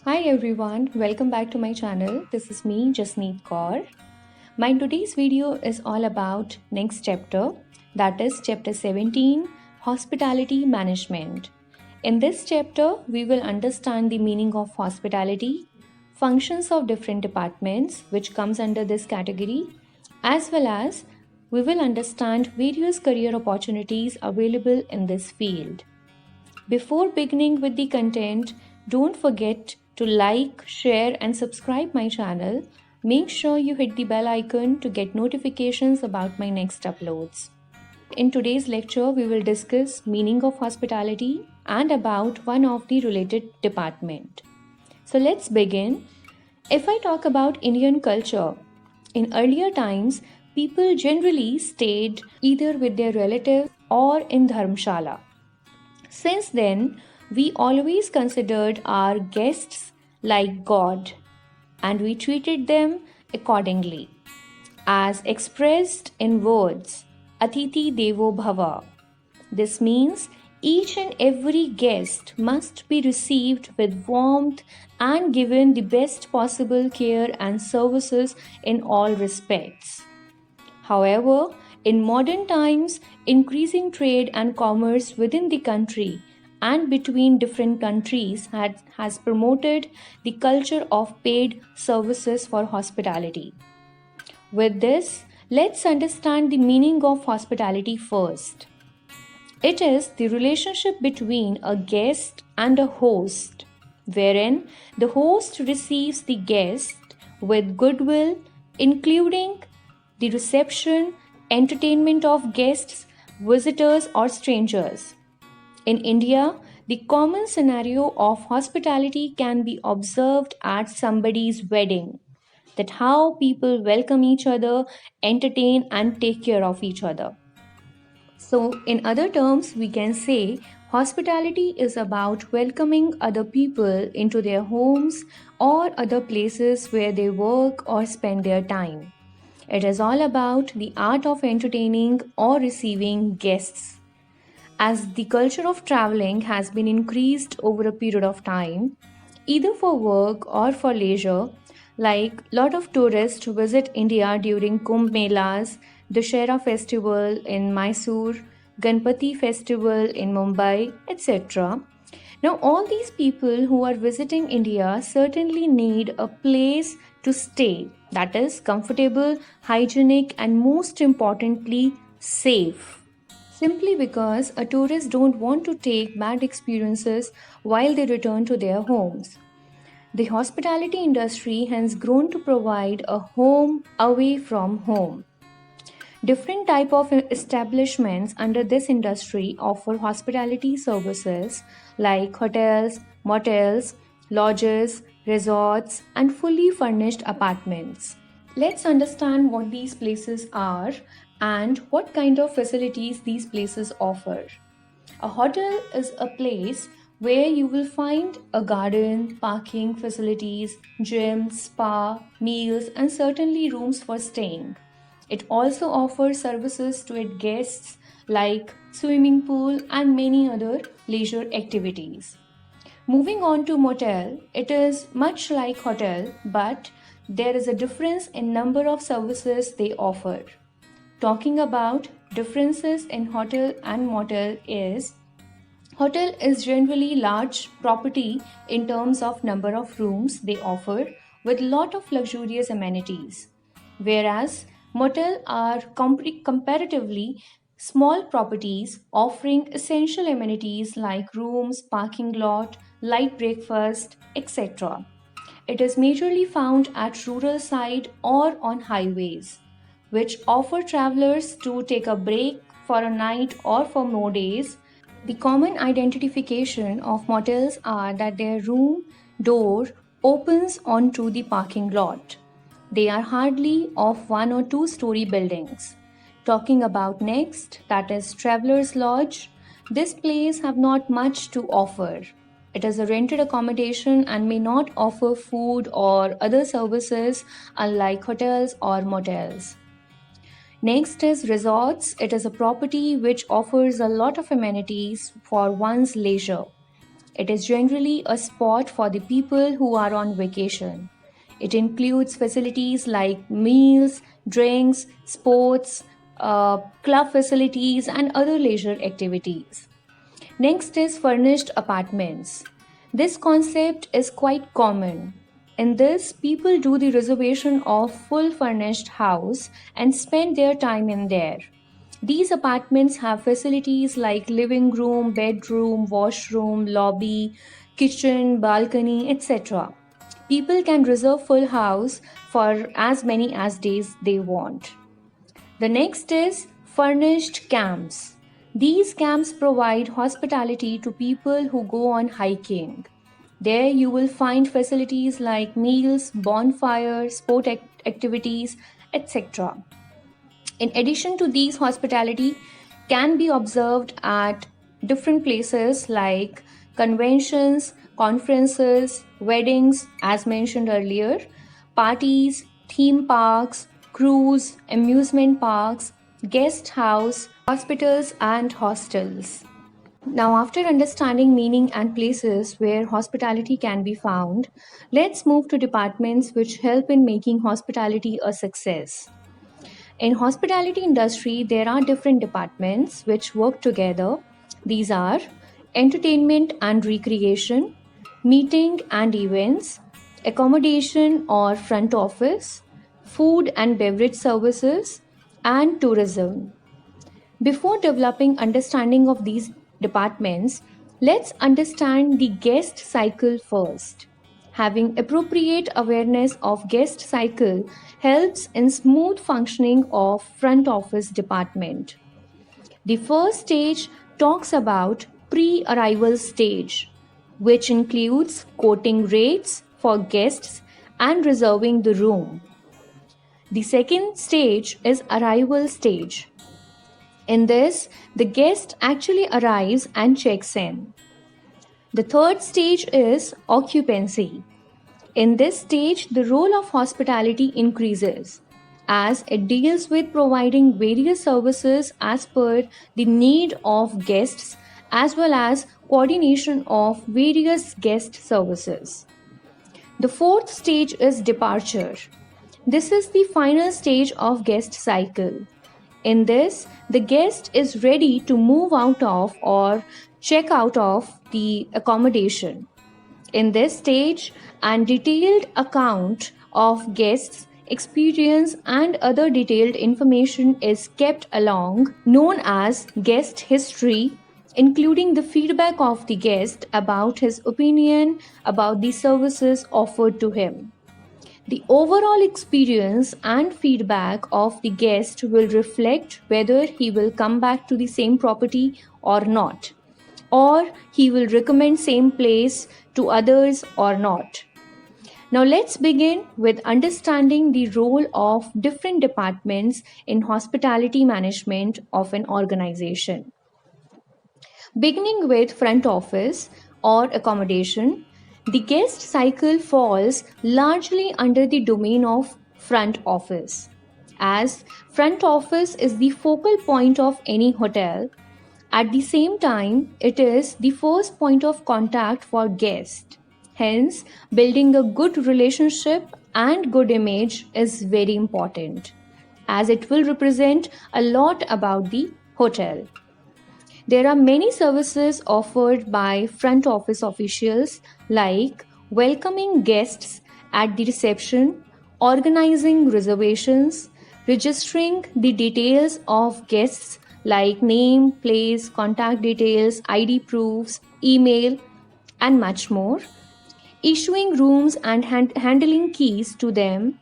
Hi everyone, welcome back to my channel. This is me, Jasneet Kaur. My today's video is all about next chapter, that is chapter 17, Hospitality Management. In this chapter, we will understand the meaning of hospitality, functions of different departments which comes under this category, as well as we will understand various career opportunities available in this field. Before beginning with the content, don't forget to like, share and subscribe my channel. Make sure you hit the bell icon to get notifications about my next uploads. In today's lecture, we will discuss meaning of hospitality and about one of the related department. So let's begin. If I talk about Indian culture, in earlier times, people generally stayed either with their relatives or in dharmshala. Since then, we always considered our guests like God and we treated them accordingly. As expressed in words, Atiti Devo Bhava. This means each and every guest must be received with warmth and given the best possible care and services in all respects. However, in modern times, increasing trade and commerce within the country and between different countries has promoted the culture of paid services for hospitality. With this, let's understand the meaning of hospitality first. It is the relationship between a guest and a host, wherein the host receives the guest with goodwill, including the reception, entertainment of guests, visitors, or strangers. In India, the common scenario of hospitality can be observed at somebody's wedding. That how people welcome each other, entertain, and take care of each other. So, in other terms, we can say hospitality is about welcoming other people into their homes or other places where they work or spend their time. It is all about the art of entertaining or receiving guests. As the culture of traveling has been increased over a period of time, either for work or for leisure, like lot of tourists visit India during Kumbh Melas, Dussehra festival in Mysore, Ganpati festival in Mumbai, etc. Now, all these people who are visiting India certainly need a place to stay that is comfortable, hygienic, and most importantly, safe. Simply because a tourist don't want to take bad experiences while they return to their homes. The hospitality industry has grown to provide a home away from home. Different type of establishments under this industry offer hospitality services like hotels, motels, lodges, resorts, and fully furnished apartments. Let's understand what these places are and what kind of facilities these places offer. A hotel is a place where you will find a garden, parking facilities, gym, spa, meals, and certainly rooms for staying. It also offers services to its guests like swimming pool and many other leisure activities. Moving on to motel, it is much like hotel, but there is a difference in number of services they offer. Talking about differences in hotel and motel is hotel is generally large property in terms of number of rooms they offer with lot of luxurious amenities, whereas motel are comparatively small properties offering essential amenities like rooms, parking lot, light breakfast, etc. It is majorly found at rural side or on highways, which offer travelers to take a break for a night or for more days. The common identification of motels are that their room door opens onto the parking lot. They are hardly of 1 or 2 story buildings. Talking about next, that is Travelers Lodge. This place have not much to offer. It is a rented accommodation and may not offer food or other services unlike hotels or motels. Next is resorts. It is a property which offers a lot of amenities for one's leisure. It is generally a spot for the people who are on vacation. It includes facilities like meals, drinks, sports, club facilities, and other leisure activities. Next is furnished apartments. This concept is quite common. In this, people do the reservation of full furnished house and spend their time in there. These apartments have facilities like living room, bedroom, washroom, lobby, kitchen, balcony, etc. People can reserve full house for as many as days they want. The next is furnished camps. These camps provide hospitality to people who go on hiking. There you will find facilities like meals, bonfires, activities, etc. In addition to these, hospitality can be observed at different places like conventions, conferences, weddings, as mentioned earlier, parties, theme parks, cruise, amusement parks, guest house, hospitals, and hostels. Now, after understanding meaning and places where hospitality can be found, let's move to departments which help in making hospitality a success. In hospitality industry, there are different departments which work together. These are entertainment and recreation, meeting and events, accommodation or front office, food and beverage services, and tourism. Before developing understanding of these departments, let's understand the guest cycle first. Having appropriate awareness of guest cycle helps in smooth functioning of front office department. The first stage talks about pre-arrival stage, which includes quoting rates for guests and reserving the room. The second stage is arrival stage. In this, the guest actually arrives and checks in. The third stage is occupancy. In this stage, the role of hospitality increases as it deals with providing various services as per the need of guests as well as coordination of various guest services. The fourth stage is departure. This is the final stage of guest cycle. In this, the guest is ready to move out of or check out of the accommodation. In this stage, a detailed account of guests' experience and other detailed information is kept along, known as guest history, including the feedback of the guest about his opinion about the services offered to him. The overall experience and feedback of the guest will reflect whether he will come back to the same property or not, or he will recommend same place to others or not. Now let's begin with understanding the role of different departments in hospitality management of an organization. Beginning with front office or accommodation, the guest cycle falls largely under the domain of front office. As front office is the focal point of any hotel, at the same time, it is the first point of contact for guests. Hence, building a good relationship and good image is very important, as it will represent a lot about the hotel. There are many services offered by front office officials like welcoming guests at the reception, organizing reservations, registering the details of guests like name, place, contact details, ID proofs, email, and much more, issuing rooms and handling keys to them,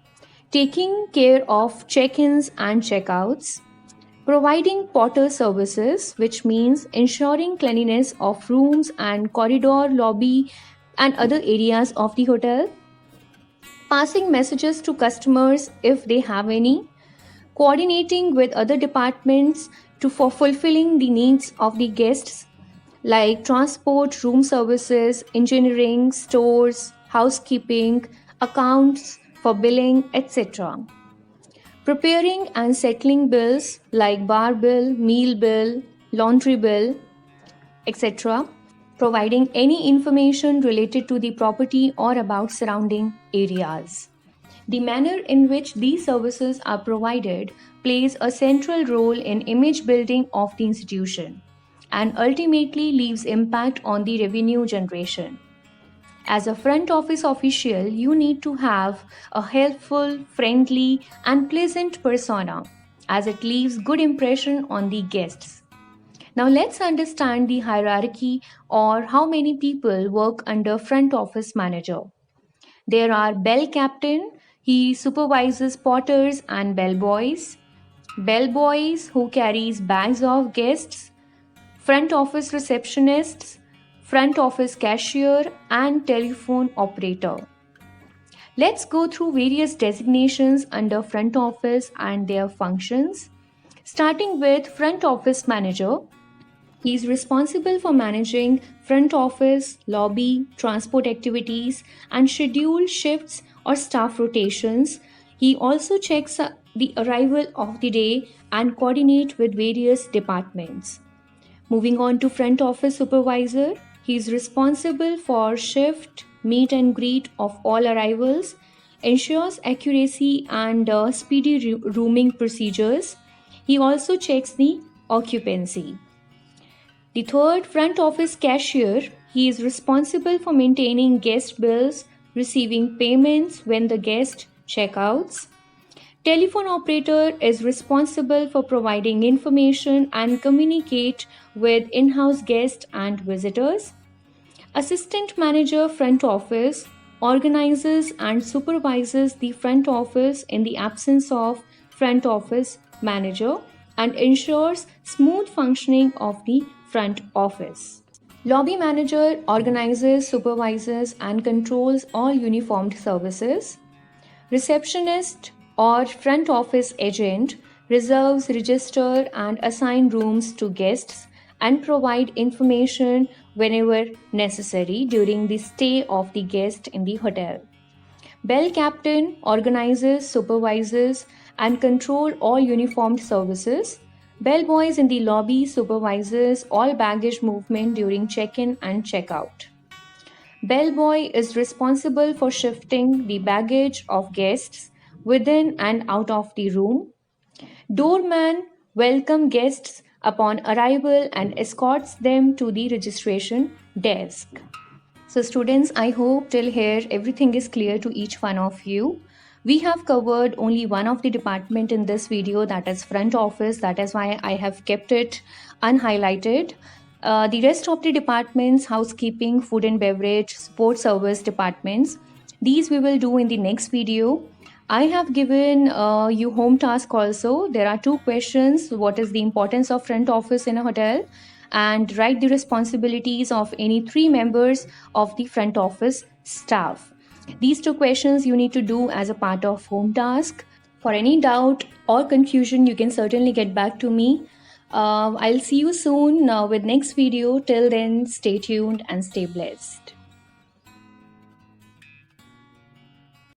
taking care of check-ins and check-outs, providing porter services, which means ensuring cleanliness of rooms and corridor, lobby, and other areas of the hotel, passing messages to customers if they have any, coordinating with other departments for fulfilling the needs of the guests like transport, room services, engineering, stores, housekeeping, accounts for billing, etc. Preparing and settling bills like bar bill, meal bill, laundry bill, etc. providing any information related to the property or about surrounding areas. The manner in which these services are provided plays a central role in image building of the institution and ultimately leaves impact on the revenue generation. As a front office official, you need to have a helpful, friendly, and pleasant persona as it leaves good impression on the guests. Now let's understand the hierarchy or how many people work under front office manager. There are bell captain, he supervises porters and bellboys. Bellboys who carries bags of guests, front office receptionists, front office cashier and telephone operator. Let's go through various designations under front office and their functions. Starting with front office manager, he is responsible for managing front office, lobby, transport activities, and schedule shifts or staff rotations. He also checks the arrival of the day and coordinate with various departments. Moving on to front office supervisor, he is responsible for shift, meet and greet of all arrivals, ensures accuracy and speedy rooming procedures. He also checks the occupancy. The third, front office cashier, he is responsible for maintaining guest bills, receiving payments when the guest checkouts. Telephone operator is responsible for providing information and communicate with in-house guests and visitors. Assistant manager front office organizes and supervises the front office in the absence of front office manager and ensures smooth functioning of the front office. Lobby manager organizes, supervises, and controls all uniformed services. Receptionist or front office agent reserves, register, and assign rooms to guests and provide information whenever necessary during the stay of the guest in the hotel. Bell captain organizes, supervises, and control all uniformed services. Bellboys in the lobby supervises all baggage movement during check-in and check-out. Bellboy is responsible for shifting the baggage of guests within and out of the room. Doorman welcomes guests upon arrival and escorts them to the registration desk. So students, I hope till here everything is clear to each one of you. We have covered only one of the department in this video, that is front office. That is why I have kept it unhighlighted. The rest of the departments, housekeeping, food and beverage, support service departments, these we will do in the next video. I have given you home task also. There are 2 questions. What is the importance of front office in a hotel? And write the responsibilities of any 3 members of the front office staff. These 2 questions you need to do as a part of home task. For any doubt or confusion, you can certainly get back to me. I'll see you soon with next video. Till then, stay tuned and stay blessed.